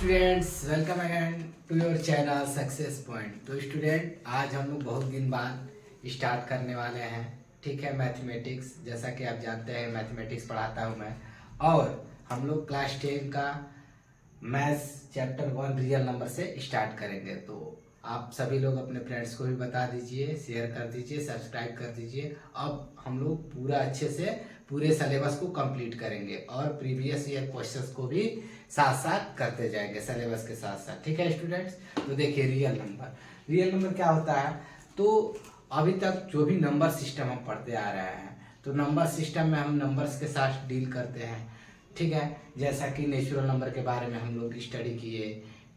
Students, welcome again to your channel success point. तो student, आज हम लोग बहुत दिन बाद स्टार्ट करने वाले हैं, ठीक है, मैथमेटिक्स। जैसा कि आप जानते हैं मैथमेटिक्स पढ़ाता हूं मैं, और हम लोग क्लास 10 का मैथ्स चैप्टर 1 रियल नंबर से स्टार्ट करेंगे। तो आप सभी लोग अपने फ्रेंड्स को भी बता दीजिए, शेयर कर दीजिए, सब्सक्राइब कर दीजिए। अब हम लोग पूरा अच्छे से पूरे सिलेबस को कंप्लीट करेंगे और प्रीवियस ईयर क्वेश्चंस को भी साथ साथ करते जाएंगे सिलेबस के साथ साथ, ठीक है स्टूडेंट्स। तो देखिए, रियल नंबर क्या होता है। तो अभी तक जो भी नंबर सिस्टम हम पढ़ते आ रहे हैं, तो नंबर सिस्टम में हम नंबर्स के साथ डील करते हैं, ठीक है। जैसा कि नेचुरल नंबर के बारे में हम लोग स्टडी किए,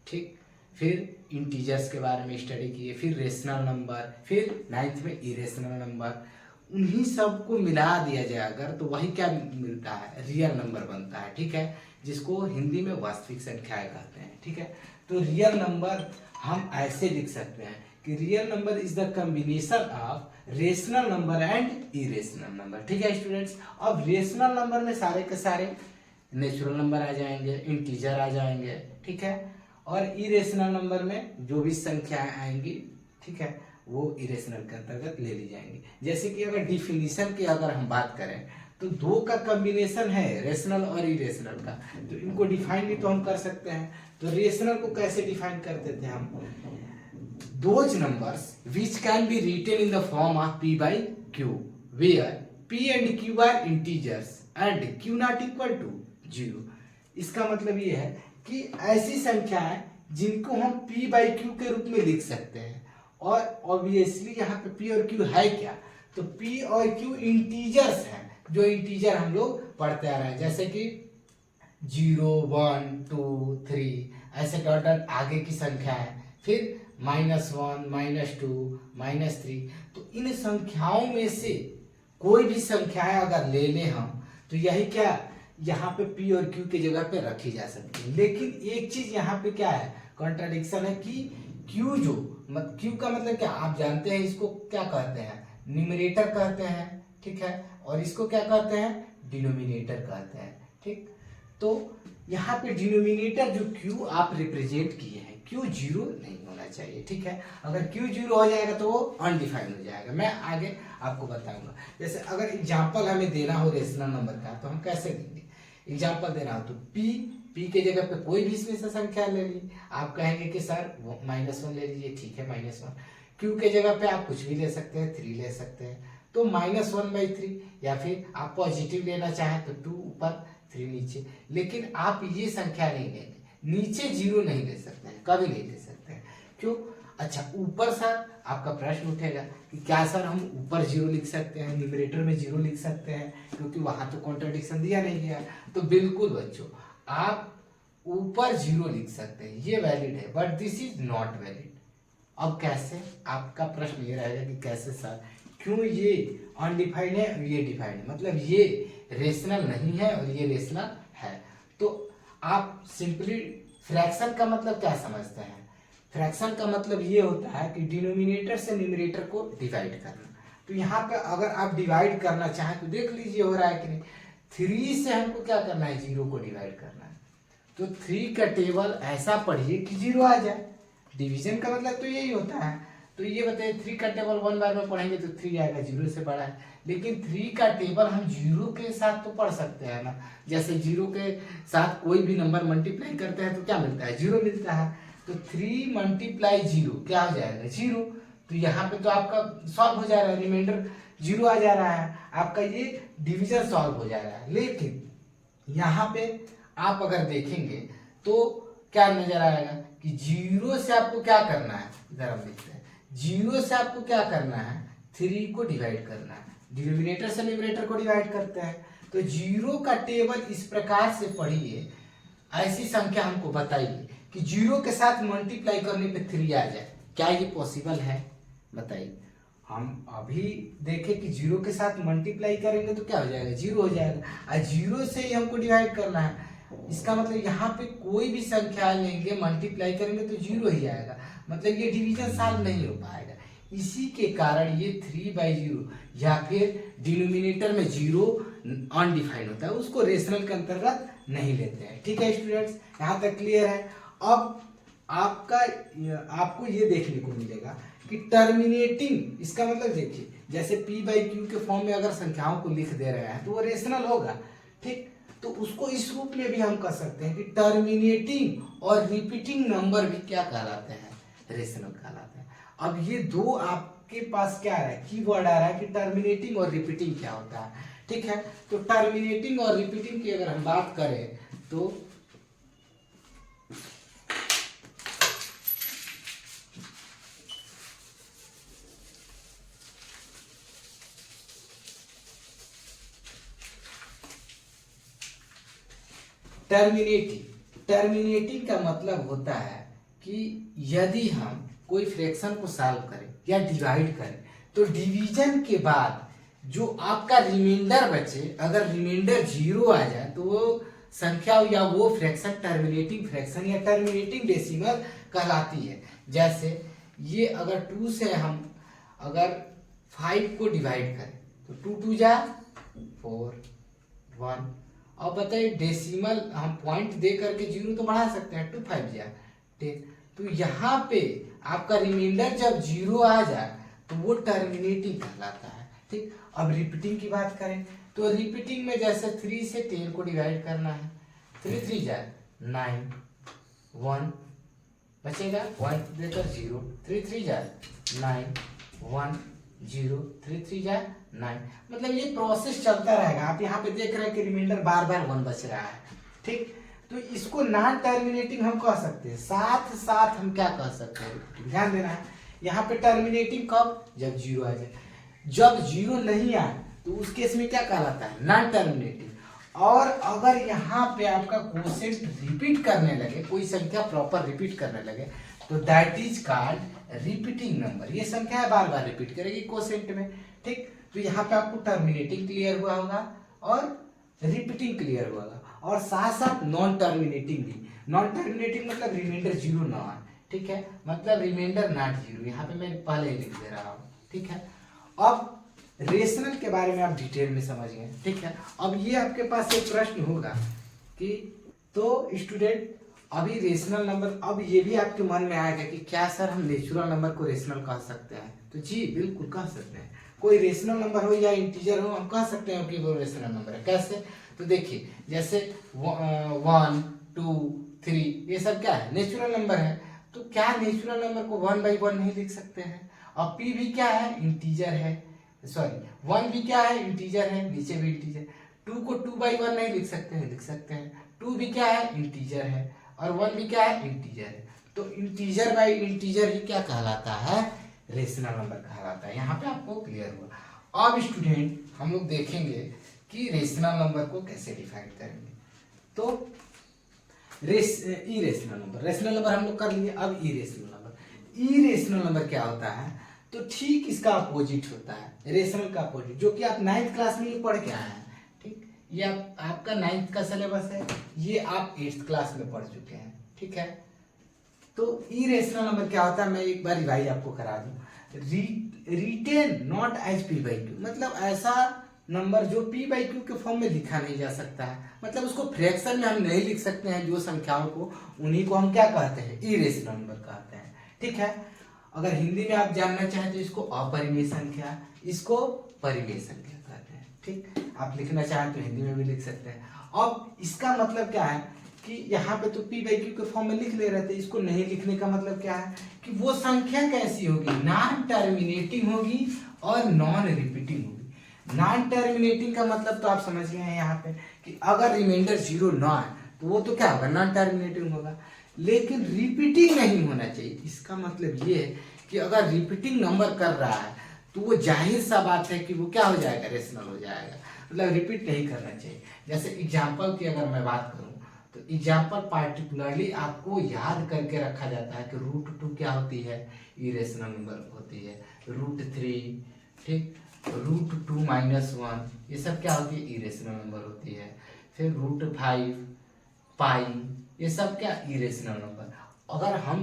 ठीक, फिर इंटीजर्स के बारे में स्टडी किए, फिर रेशनल नंबर, फिर 9th में इरेशनल नंबर। उन्हीं सब को मिला दिया जाए अगर, तो वही क्या मिलता है, रियल नंबर बनता है, ठीक है, जिसको हिंदी में वास्तविक संख्याएं कहते हैं, ठीक है। तो रियल नंबर हम ऐसे लिख सकते हैं कि real number is the combination of rational number and irrational number, ठीक है स्टूडेंट्स। अब रेशनल नंबर में सारे के सारे नेचुरल नंबर आ जाएंगे, इंटीजर आ जाएंगे, ठीक है, और इरेशनल नंबर में जो भी संख्याएं आएंगी, ठीक है, वो इरेशनल के अंतर्गत ले ली जाएंगी। जैसे कि अगर डिफिनीशन की अगर हम बात करें, तो दो का कॉम्बिनेशन है, रेशनल और इरेशनल का, तो इनको डिफाइन भी तो हम कर सकते हैं। तो रेशनल को कैसे डिफाइन करते थे हम, those numbers which can be written in the form of p by q where p and q are integers and q not equal to 0। इसका मतलब ये है कि ऐसी संख्याएं जिनको हम p by q के रूप में लिख सकते हैं, और ऑब्वियसली यहाँ पे p और q है क्या, तो p और q इंटीजर्स हैं, जो इंटीजर हम लोग पढ़ते आ रहे हैं, जैसे कि 0, 1, 2, 3 ऐसे डॉट डॉट आगे की संख्या है, फिर -1, -2, -3। तो इन संख्याओं में से कोई भी संख्याएं अगर ले लें हम, तो यही क्या, यहाँ पे p और q की जगह पे रखी जा सकती है। लेकिन एक चीज यहाँ पे क्या है, कॉन्ट्राडिक्शन है कि q जो q का मतलब क्या, आप जानते हैं इसको क्या कहते हैं, न्यूमरेटर कहते हैं, ठीक है, और इसको क्या कहते हैं, डिनोमिनेटर कहते हैं, ठीक। तो यहाँ पे डिनोमिनेटर जो q आप रिप्रेजेंट किए हैं, q 0 नहीं होना चाहिए, ठीक है। अगर q 0 हो जाएगा तो वो अनडिफाइंड हो जाएगा, मैं आगे आपको बताऊंगा। जैसे अगर एग्जांपल हमें देना हो रेशनल नंबर का, तो हम कैसे देंगे, एग्जांपल देना हो तो p के जगह पे कोई भी इसमें से संख्या ले ली, आप कहेंगे कि सर -1 ले लीजिए, ठीक है, -1। q के जगह पे आप कुछ भी ले सकते हैं, 3 ले सकते हैं, तो -1/3, या फिर आप पॉजिटिव लेना चाहें तो 2 ऊपर 3 नीचे। लेकिन आप ये संख्या नहीं लेंगे, नीचे 0 नहीं ले सकते हैं, कभी नहीं ले सकते हैं, क्यों। अच्छा, ऊपर सर आपका प्रश्न उठेगा कि क्या सर हम ऊपर 0 लिख सकते हैं, न्यूमरेटर में 0 लिख सकते हैं, क्योंकि वहां तो कॉन्ट्रडिक्शन दिया नहीं गया। तो बिल्कुल बच्चों, आप ऊपर 0 लिख सकते हैं, ये वैलिड है, but this is not valid. अब कैसे, आपका प्रश्न ये रहेगा कि कैसे सर, क्यों ये अनडिफाइंड है और ये डिफाइंड है, मतलब ये रेशनल नहीं है और ये रेशनल है। तो आप सिंपली फ्रैक्शन का मतलब क्या समझते हैं, फ्रैक्शन का मतलब ये होता है कि डिनोमिनेटर से न्यूमरेटर को डिवाइड करना। तो यहाँ पे अगर आप डिवाइड करना चाहें तो देख लीजिए हो रहा है कि नहीं, 3 से हमको क्या करना है, 0 को डिवाइड करना है। तो 3 का टेबल ऐसा पढ़िए कि 0 आ जाए, डिवीजन का मतलब तो यही होता है। तो ये बताइए, 3 का टेबल 1 बार में पढ़ेंगे तो 3 आएगा, 0 से बड़ा है। लेकिन 3 का टेबल हम 0 के साथ तो पढ़ सकते हैं ना, जैसे 0 के साथ कोई भी नंबर मल्टीप्लाई करते हैं तो क्या मिलता है, 0 मिलता है। तो 3 × 0 क्या हो जाएगा, 0। तो यहाँ पे तो आपका सॉल्व हो जा रहा है, रिमाइंडर 0 आ जा रहा है, आपका ये डिवीजन सॉल्व हो जा रहा है। लेकिन यहाँ पे आप अगर देखेंगे तो क्या नजर आएगा कि 0 से आपको क्या करना है, इधर हम लिखते हैं, 0 से आपको क्या करना है, 3 को डिवाइड करना है। डिनोमिनेटर से न्यूमरेटर को डिवाइड करते हैं, तो 0 का टेबल इस प्रकार से पढ़िए, ऐसी संख्या हमको बताइए कि 0 के साथ मल्टीप्लाई करने पे 3 आ जाए, क्या ये पॉसिबल है, बताइए। हम अभी देखें कि 0 के साथ मल्टीप्लाई करेंगे तो क्या हो जाएगा, 0 हो जाएगा, और 0 से ही हमको डिवाइड करना है। इसका मतलब यहाँ पे कोई भी संख्या लेंगे, मल्टीप्लाई करेंगे तो 0 ही आएगा, मतलब ये डिवीजन सॉल्व नहीं हो पाएगा। इसी के कारण ये 3/0 या फिर डिनोमिनेटर में 0 अनडिफाइंड होता है, उसको रेशनल के अंतर्गत नहीं लेते हैं, ठीक है स्टूडेंट्स, यहाँ तक क्लियर है। अब आपको ये देखने को मिलेगा कि टर्मिनेटिंग, इसका मतलब देखिए जैसे p/q के फॉर्म में अगर संख्याओं को लिख दे रहे हैं तो वो रेशनल होगा, ठीक। तो उसको इस रूप में भी हम कह सकते हैं कि टर्मिनेटिंग और रिपीटिंग नंबर भी क्या कहलाते हैं, रेशनल कहलाते हैं। अब ये दो आपके पास क्या है, कीवर्ड आ रहा है कि टर्मिनेटिंग और रिपीटिंग क्या होता है, ठीक है। तो टर्मिनेटिंग और रिपीटिंग की अगर हम बात करें तो टर्मिनेटिंग का मतलब होता है कि यदि हम कोई फ्रैक्शन को सॉल्व करें या डिवाइड करें तो डिवीजन के बाद जो आपका रिमाइंडर बचे, अगर रिमाइंडर 0 आ जाए तो वो संख्या या वो फ्रैक्शन टर्मिनेटिंग फ्रैक्शन या टर्मिनेटिंग डेसिमल कहलाती है। जैसे ये अगर 2 से हम अगर 5 को डिवाइड करें तो 2 2 जा 4 1। अब बताइए डेसिमल हम पॉइंट दे करके 0 तो बढ़ा सकते हैं, 2 5 जा 10। तो यहाँ पे आपका रिमाइंडर जब 0 आ जाए तो वो टर्मिनेटिंग कहलाता है, ठीक। अब रिपीटिंग की बात करें तो रिपीटिंग में जैसे 3 से 10 को डिवाइड करना है, 3 3 जा 9 1 बचेगा 1 देकर 0, 3 3 जा 9 1 0 3 3 जा 9। मतलब ये प्रोसेस चलता रहेगा। आप यहाँ पे देख रहे हैं कि रिमाइंडर बार बार 1 बच रहा है, ठीक। तो इसको नॉन टर्मिनेटिंग हम कह सकते हैं, साथ साथ हम क्या कह सकते हैं, ध्यान देना है। यहाँ पे टर्मिनेटिंग कब, जब 0 आ जाए। जब 0 नहीं आए तो उस केस में क्या कहलाता है, नॉन टर्मिनेटिंग। और अगर यहाँ पे आपका कोसेंट रिपीट करने लगे, कोई संख्या प्रॉपर रिपीट करने लगे तो that is called repeating number. ये संख्या बार बार रिपीट करेगी कोसेंट में, ठीक। तो यहाँ पे आपको टर्मिनेटिंग क्लियर हुआ होगा और रिपीटिंग क्लियर हुआ होगा, और साथ साथ नॉन टर्मिनेटिंग भी। नॉन टर्मिनेटिंग मतलब रिमाइंडर 0 ना आए, ठीक है, मतलब रिमाइंडर नॉट 0। यहाँ पे मैं पहले ही लिख दे रहा हूँ, ठीक है। अब रेशनल के बारे में आप डिटेल में समझ गए, ठीक है। अब ये आपके पास एक प्रश्न होगा कि तो स्टूडेंट अभी रेशनल नंबर, अब ये भी आपके मन में आएगा कि क्या सर हम नेचुरल नंबर को रेशनल कह सकते हैं? तो जी बिल्कुल कह सकते हैं। कोई रेशनल नंबर हो या इंटीजर हो, हम कह सकते हैं कि वो रेशनल नंबर है। कैसे? तो देखिए जैसे 1 2 3 ये सब क्या है, नेचुरल नंबर है। तो क्या नेचुरल नंबर को 1/1 नहीं लिख सकते हैं? और p भी क्या है, इंटीजर है, सॉरी 1 भी क्या है, इंटीजर है, नीचे भी इंटीजर। 2 को 2/1 नहीं लिख सकते हैं, लिख सकते हैं। 2 भी क्या है, इंटीजर है, और 1 भी क्या है, इंटीजर है। तो इंटीजर बाई इंटीजर ही क्या कहलाता है, रेशनल नंबर कहलाता है। यहाँ पे आपको क्लियर हुआ। अब स्टूडेंट हम लोग देखेंगे कि रेशनल नंबर को कैसे डिफाइन करेंगे। तो इरेशनल नंबर, रेशनल नंबर हम लोग कर लिए। अब इरेशनल नंबर, इरेशनल नंबर क्या होता है? तो ठीक इसका अपोजिट होता है, रेशनल का अपोजिट, जो कि आप 9th क्लास में ये पढ़ के आए हैं, ठीक। ये आपका 9th का सिलेबस है, ये आप 8th क्लास में पढ़ चुके हैं, ठीक है। तो इरेशनल नंबर क्या होता है, मैं एक बार रिवाइज आपको करा दूं। रिटेन नॉट एज p/q, मतलब ऐसा नंबर जो p/q के फॉर्म में लिखा नहीं जा सकता है, मतलब उसको फ्रैक्शन में हम नहीं लिख सकते हैं जो संख्याओं को, उन्हीं को हम क्या कहते हैं, इरेशनल नंबर कहते हैं, ठीक है। अगर हिंदी में आप जानना चाहें तो इसको अपरिमेय संख्या, इसको परिमेय संख्या कहते हैं, ठीक। आप लिखना चाहें तो हिंदी में भी लिख सकते हैं। अब इसका मतलब क्या है कि यहाँ पे तो p/q के फॉर्म में लिख ले रहे थे, इसको नहीं लिखने का मतलब क्या है कि वो संख्या कैसी होगी, नॉन टर्मिनेटिंग होगी और नॉन रिपीटिंग होगी। नॉन टर्मिनेटिंग का मतलब तो आप समझ गए हैं यहाँ पे कि अगर रिमाइंडर 0 ना आए तो वो तो क्या होगा, नॉन टर्मिनेटिंग होगा। लेकिन रिपीटिंग नहीं होना चाहिए। इसका मतलब ये है कि अगर रिपीटिंग नंबर कर रहा है तो वो जाहिर सा बात है कि वो क्या हो जाएगा, रेशनल हो जाएगा, मतलब रिपीट नहीं करना चाहिए। जैसे एग्जाम्पल की अगर मैं बात करूं तो एग्जाम्पल पार्टिकुलरली आपको याद करके रखा जाता है कि √2 क्या होती है, इरेशनल नंबर होती है। √3, ठीक, √2 - 1 ये सब क्या होती है, इरेशनल नंबर होती है। फिर √5 पाई ये सब क्या, इरेशनल नंबर। अगर हम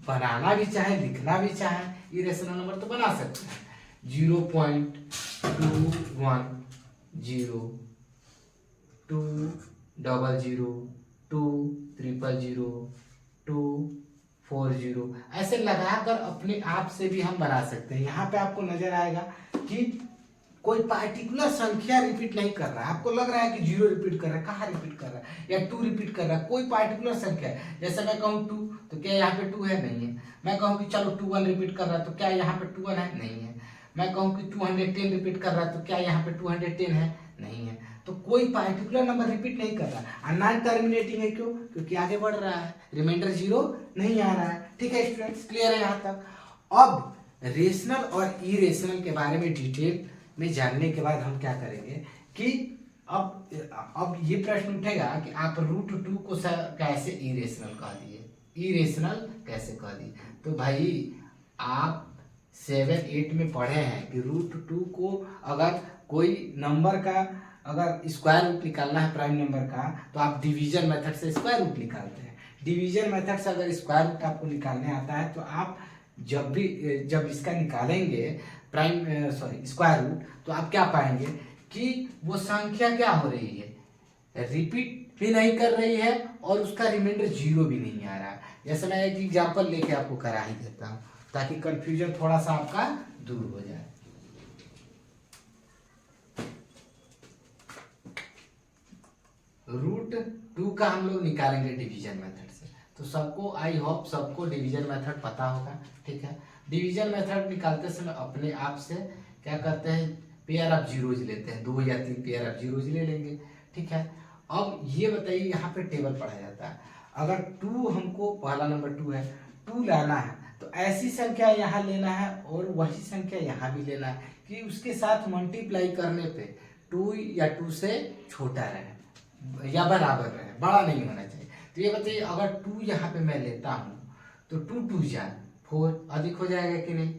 बनाना भी चाहें, लिखना भी चाहें इरेशनल नंबर तो बना सकते हैं। 0.210 200 20000 240 ऐसे लगाकर अपने आप से भी हम बना सकते हैं। यहाँ पे आपको नजर आएगा कि कोई पार्टिकुलर संख्या रिपीट नहीं कर रहा है। आपको लग रहा है कि 0 रिपीट कर रहा है, कहाँ रिपीट कर रहा है, या 2 रिपीट कर रहा है, कोई पार्टिकुलर संख्या है। जैसे मैं कहूँ 2 तो क्या यहाँ पे 2 है? नहीं है। मैं कहूँ कि चलो 21 रिपीट कर रहा है तो क्या यहाँ पे 21 है? नहीं है। मैं कहूँ कि 210 रिपीट कर रहा है तो क्या यहाँ पे 210 है? नहीं है। तो कोई पार्टिकुलर नंबर रिपीट नहीं कर रहा। नॉन टर्मिनेटिंग है, क्यों? क्योंकि आगे बढ़ रहा है, रिमाइंडर 0 नहीं आ रहा है। ठीक है स्टूडेंट्स, क्लियर है यहाँ तक? अब रेशनल और इरेशनल के बारे में डिटेल में जानने के बाद हम क्या करेंगे कि अब ये प्रश्न उठेगा कि आप √2 को कैसे इरेशनल कह दिए, इरेशनल कैसे कह दिए? तो भाई आप 7-8 में पढ़े हैं कि √2 को अगर कोई नंबर का अगर स्क्वायर रूट निकालना है प्राइम नंबर का, तो आप डिवीजन मेथड से स्क्वायर रूट निकालते हैं। डिवीजन मेथड से अगर स्क्वायर रूट आपको निकालने आता है तो आप जब इसका निकालेंगे स्क्वायर रूट, तो आप क्या पाएंगे कि वो संख्या क्या हो रही है, रिपीट भी नहीं कर रही है और उसका रिमाइंडर 0 भी नहीं आ रहा है। जैसे मैं एक एग्जांपल लेके आपको करा ही देता हूँ ताकि कंफ्यूजन थोड़ा सा आपका दूर हो जाए। √2 का हम लोग निकालेंगे डिवीजन मेथड से। तो सबको आई होप सबको डिवीजन मेथड पता होगा। ठीक है, डिवीजन मेथड निकालते समय अपने आप से क्या करते हैं, पेयर ऑफ जीरोज लेते हैं, 2 या 3 पेयर ऑफ जीरोज ले लेंगे। ठीक है, अब ये बताइए यहाँ पे टेबल पढ़ा जाता है, अगर 2 हमको पहला नंबर 2 है, 2 लाना है तो ऐसी संख्या यहाँ लेना है और वही संख्या यहाँ भी लेना है कि उसके साथ मल्टीप्लाई करने पे 2 या 2 से छोटा रहे या बराबर रहे, बड़ा नहीं होना चाहिए। तो ये बताइए अगर 2 यहाँ पे मैं लेता हूँ तो 2 2 जा 4 अधिक हो जाएगा कि नहीं?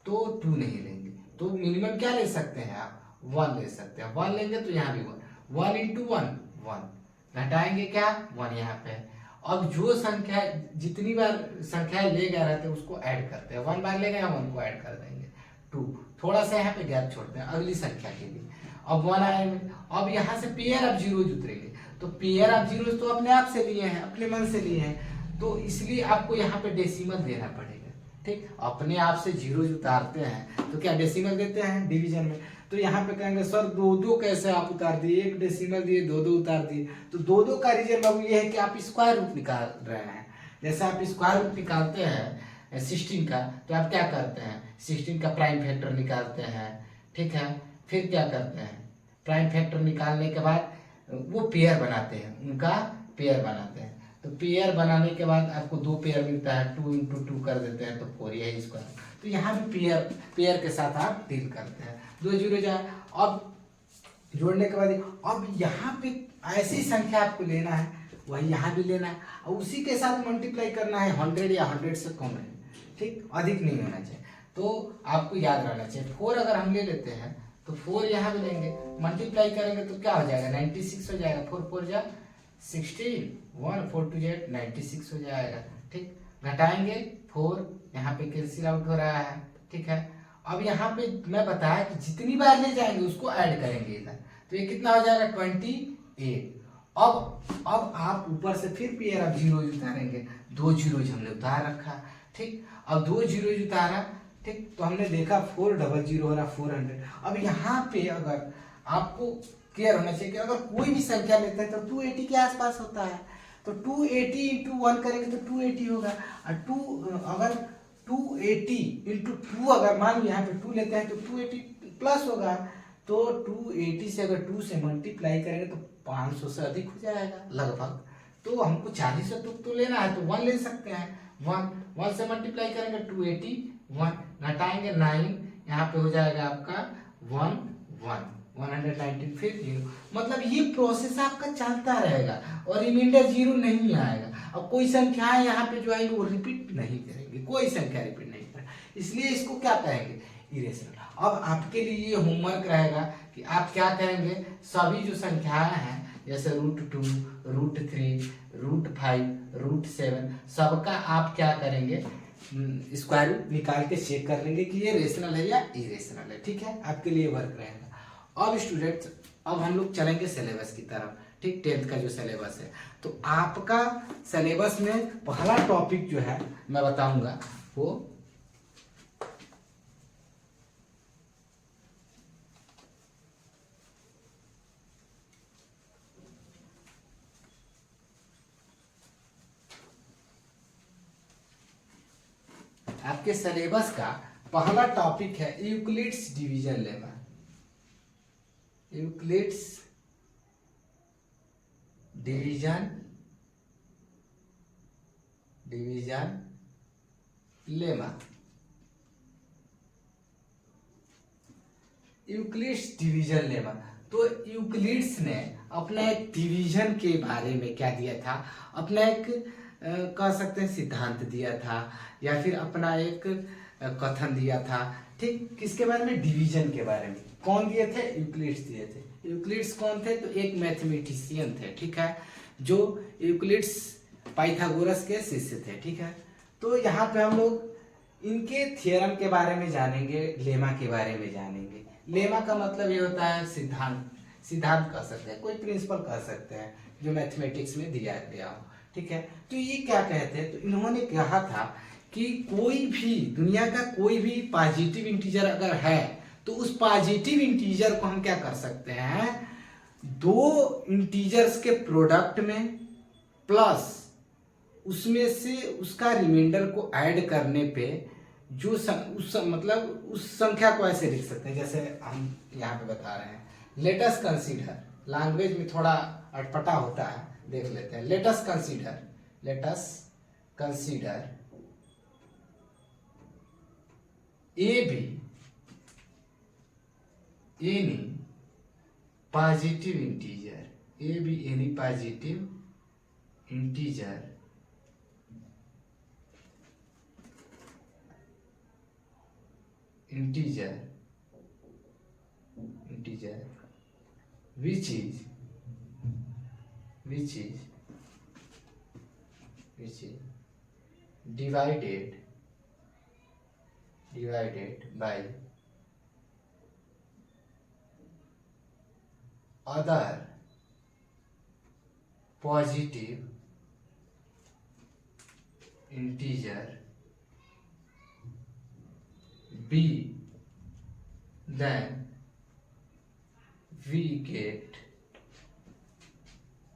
तो 2 नहीं लेंगे, तो मिनिमम क्या ले सकते हैं आप? 1 ले सकते हैं। 1 लेंगे तो यहाँ भी 1 इंटू 1 1 घटाएंगे क्या? 1 यहाँ पे। अब जो संख्या जितनी बार संख्या ले गया रहते हैं उसको ऐड करते हैं, 1 बार ले गया 1 को ऐड कर देंगे 2, थोड़ा सा यहाँ पे गैप छोड़ते हैं अगली संख्या के लिए। अब 1 आएंगे, अब यहाँ से पेयर ऑफ जीरोज उतरेंगे, तो पेयर ऑफ जीरोज तो अपने आप से लिए हैं, अपने मन से लिए हैं, तो इसलिए आपको यहाँ पे डेसिमल देना पड़ेगा। ठीक, अपने आप से जीरोज उतारते हैं तो क्या डेसिमल देते हैं डिवीजन में? तो यहाँ पे कहेंगे सर 2 कैसे आप उतार दिए, 1 डेसिमल दिए 2 उतार दिए। तो 2 का रीजन बाबू ये है कि आप स्क्वायर रूट निकाल रहे हैं। जैसे आप स्क्वायर रूट निकालते हैं 16 का, तो आप क्या करते हैं, 16 का प्राइम फैक्टर निकालते हैं। ठीक है, फिर क्या करते हैं, प्राइम फैक्टर निकालने के बाद वो पेयर बनाते हैं, उनका पेयर बनाते हैं। तो पेयर बनाने के बाद आपको 2 पेयर मिलता है, 2 इंटू 2 कर देते हैं तो 4 यही स्क्वायर। तो यहाँ भी पेयर के साथ आप डील करते हैं। 2 0 जाए, अब जोड़ने के बाद अब यहाँ पे ऐसी संख्या आपको लेना है, वही यहाँ भी लेना है और उसी के साथ मल्टीप्लाई करना है 100 या 100 से कम है। ठीक, अधिक नहीं होना चाहिए। तो आपको याद रहना चाहिए 4 अगर हम ले लेते हैं तो 4 यहाँ भी लेंगे, मल्टीप्लाई करेंगे तो क्या हो जाएगा 96 हो जाएगा। 4 4 जा 16, 1 4 2 जा 96 हो जाएगा। ठीक, घटाएंगे 4, यहाँ पे कैंसिल आउट हो रहा है। ठीक है, अब यहाँ पे मैं बताया कि जितनी बार ले जाएंगे उसको ऐड करेंगे इधर, तो ये कितना हो जाएगा 28। अब आप ऊपर से फिर पेयर ऑफ जीरोज उतारेंगे, 2 जीरोज हमने उतार रखा। ठीक, अब 2 जीरोज उतारा, ठीक, तो हमने देखा 400 हो रहा 400। अब यहाँ पे अगर आपको क्लियर होना चाहिए कि अगर कोई भी संख्या लेते हैं तो 280 के आसपास होता है, तो 280 इंटू 1 करेंगे तो 280 होगा। और अगर 280 इंटू 2 अगर मान लो यहाँ पे 2 लेते हैं तो 280 प्लस होगा, तो 280 से अगर 2 से मल्टीप्लाई करेंगे तो 500 से अधिक हो जाएगा लगभग। तो हमको 40 से तो लेना है तो 1 ले सकते हैं, 1 से मल्टीप्लाई करेंगे 281, घटाएंगे 9, यहाँ पे हो जाएगा आपका 119, फिर 0। मतलब ये प्रोसेस आपका चलता रहेगा और रिमाइंडर 0 नहीं आएगा। अब कोई संख्याएं यहाँ पे जो आएंगी वो रिपीट नहीं करेंगे, कोई संख्या रिपीट नहीं करेंगे, इसलिए इसको क्या कहेंगे, इरेशनल। अब आपके लिए ये होमवर्क रहेगा कि आप क्या करेंगे, सभी जो संख्याएं हैं जैसे √2, √3, √5, √7 सबका आप क्या करेंगे, स्क्वायर रूट निकाल के चेक कर लेंगे कि ये रेशनल है या इरेशनल है। ठीक है, आपके लिए वर्क रहेगा। अब स्टूडेंट्स अब हम लोग चलेंगे सिलेबस की तरफ। ठीक, 10th का जो सिलेबस है। तो आपका सिलेबस में पहला टॉपिक जो है मैं बताऊंगा वो आपके सिलेबस का पहला टॉपिक है Euclid's division lemma. Euclid's division lemma. Euclid's division lemma. तो यूक्लिड्स ने अपना एक डिवीजन के बारे में क्या दिया था, अपना एक कह सकते हैं सिद्धांत दिया था या फिर अपना एक कथन दिया था। ठीक, किसके बारे में? डिवीजन के बारे में। कौन दिए थे? यूक्लिड्स दिए थे। यूक्लिड्स कौन थे? तो एक मैथमेटिशियन थे, ठीक है, जो यूक्लिड्स पाइथागोरस के शिष्य थे, ठीक है। तो यहाँ पे हम लोग इनके थ्योरम के बारे में जानेंगे, लेमा के बारे में जानेंगे। लेमा का मतलब ये होता है सिद्धांत, सिद्धांत कह सकते हैं, कोई प्रिंसिपल कह सकते हैं जो मैथमेटिक्स में दिया गया हो, ठीक है। तो ये क्या कहते हैं? तो इन्होंने कहा था कि कोई भी दुनिया का कोई भी पॉजिटिव इंटीजर अगर है तो उस पॉजिटिव इंटीजर को हम क्या कर सकते हैं, दो इंटीजर्स के प्रोडक्ट में प्लस उसमें से उसका रिमाइंडर को ऐड करने पे जो मतलब उस संख्या को ऐसे लिख सकते हैं जैसे हम यहाँ पे बता रहे हैं। लेटस कंसीडर, लैंग्वेज में थोड़ा अटपटा होता है, देख लेते हैं। Let's consider A B any positive integer, A B any positive integer which is divided by other positive integer b, then we get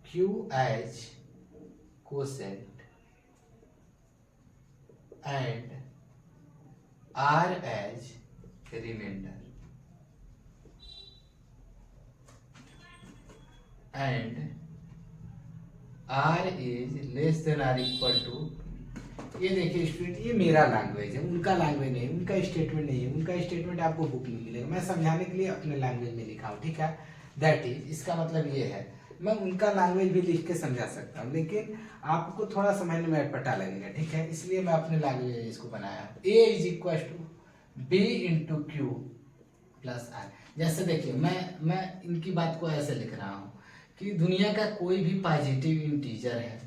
q as quotient and r as remainder, and r is less than or equal to। ये देखिए student, ये मेरा language है, उनका language नहीं, उनका statement नहीं है, उनका स्टेटमेंट आपको बुक में मिलेगा, मैं समझाने के लिए अपने लैंग्वेज में लिखा हूँ, ठीक है। दैट इज, इसका मतलब ये है, मैं उनका लैंग्वेज भी लिख के समझा सकता हूँ, लेकिन आपको थोड़ा समझने में अटपटा लगेगा, ठीक है, इसलिए मैं अपने लैंग्वेज में इसको बनाया। A is equal to B into Q plus R. जैसे देखिए मैं इनकी बात को ऐसे लिख रहा हूँ कि दुनिया का कोई भी पॉजिटिव इंटीजर है,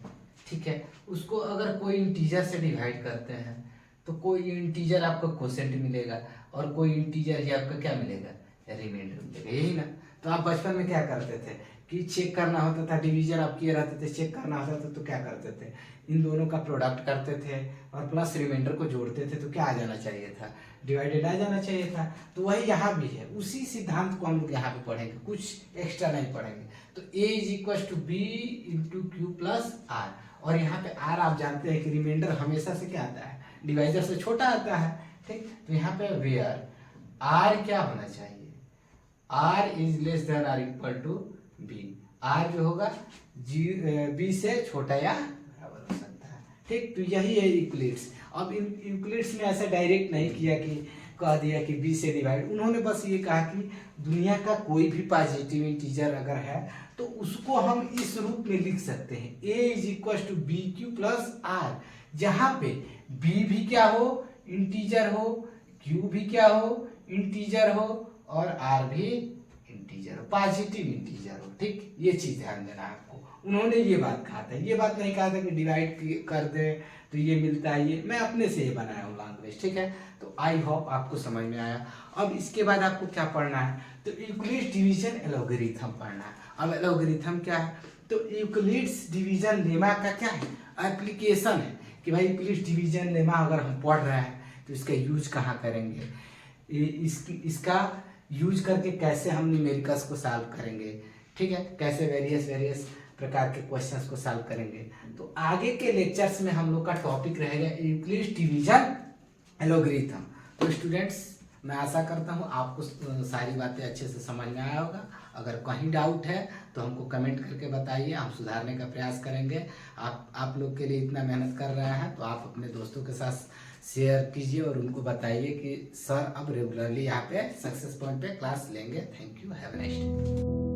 ठीक है, उसको अगर कोई इंटीजर से डिवाइड करते हैं तो कोई इंटीजर आपको क्वोशेंट मिलेगा और कोई इंटीजर ही आपका क्या मिलेगा, रिमाइंडर मिलेगा, यही ना। तो आप बचपन में क्या करते थे कि चेक करना होता था, डिवीजन आप किए रहते थे, चेक करना होता था तो क्या करते थे, इन दोनों का प्रोडक्ट करते थे और प्लस रिमाइंडर को जोड़ते थे तो क्या आ जाना चाहिए था, डिवाइडेड आ जाना चाहिए था। तो वही यहाँ भी है, उसी सिद्धांत को हम लोग यहाँ पे पढ़ेंगे, कुछ एक्स्ट्रा नहीं पढ़ेंगे। तो A is equal to B into Q plus R, और यहाँ पे आर आप जानते हैं कि रिमाइंडर हमेशा से क्या आता है, डिवाइजर से छोटा आता है, ठीक। तो यहाँ पे वेयर आर क्या होना चाहिए, R is less than or equal to B. R जो होगा बी से छोटा या बराबर हो सकता है, ठीक। तो यही है यूक्लिड्स। अब यूक्लिड्स ने ऐसा डायरेक्ट नहीं किया कि कह दिया कि बी से डिवाइड, उन्होंने बस ये कहा कि दुनिया का कोई भी पॉजिटिव इंटीजर अगर है तो उसको हम इस रूप में लिख सकते हैं, a is equal to B Q plus R, जहाँ पे b भी क्या हो, इंटीजर हो, q भी क्या हो, इंटीजर हो, और r भी इंटीजर हो, पॉजिटिव इंटीजर हो, ठीक। ये चीज ध्यान देना आपको, उन्होंने ये बात कहा था, ये बात नहीं कहा था कि डिवाइड कर दे तो ये मिलता है, ये मैं अपने से ये बनाया हूँ लैंग्वेज, ठीक है। तो आई होप आपको समझ में आया। अब इसके बाद आपको क्या पढ़ना है, तो यूक्लिड्स डिवीजन एल्गोरिथम पढ़ना है। अब एल्गोरिथम क्या है? तो यूक्लिड्स डिवीजन लेमा का क्या है? एप्लीकेशन है कि भाई यूक्लिड्स डिवीजन लेमा अगर हम पढ़ रहे हैं तो इसका यूज कहाँ करेंगे, इसका यूज करके कैसे हम न्यूमेरिकल्स को सॉल्व करेंगे, ठीक है, कैसे वेरियस प्रकार के क्वेश्चंस को सॉल्व करेंगे। तो आगे के लेक्चर्स में हम लोग का टॉपिक रहेगा यूक्लिड्स डिवीजन एल्गोरिथम। तो स्टूडेंट्स, मैं आशा करता हूँ आपको सारी बातें अच्छे से समझ में आया होगा। अगर कहीं डाउट है तो हमको कमेंट करके बताइए, हम सुधारने का प्रयास करेंगे। आप लोग के लिए इतना मेहनत कर रहे हैं तो आप अपने दोस्तों के साथ शेयर कीजिए और उनको बताइए कि सर अब रेगुलरली यहाँ पे सक्सेस पॉइंट पे क्लास लेंगे। Thank you, have a nice day.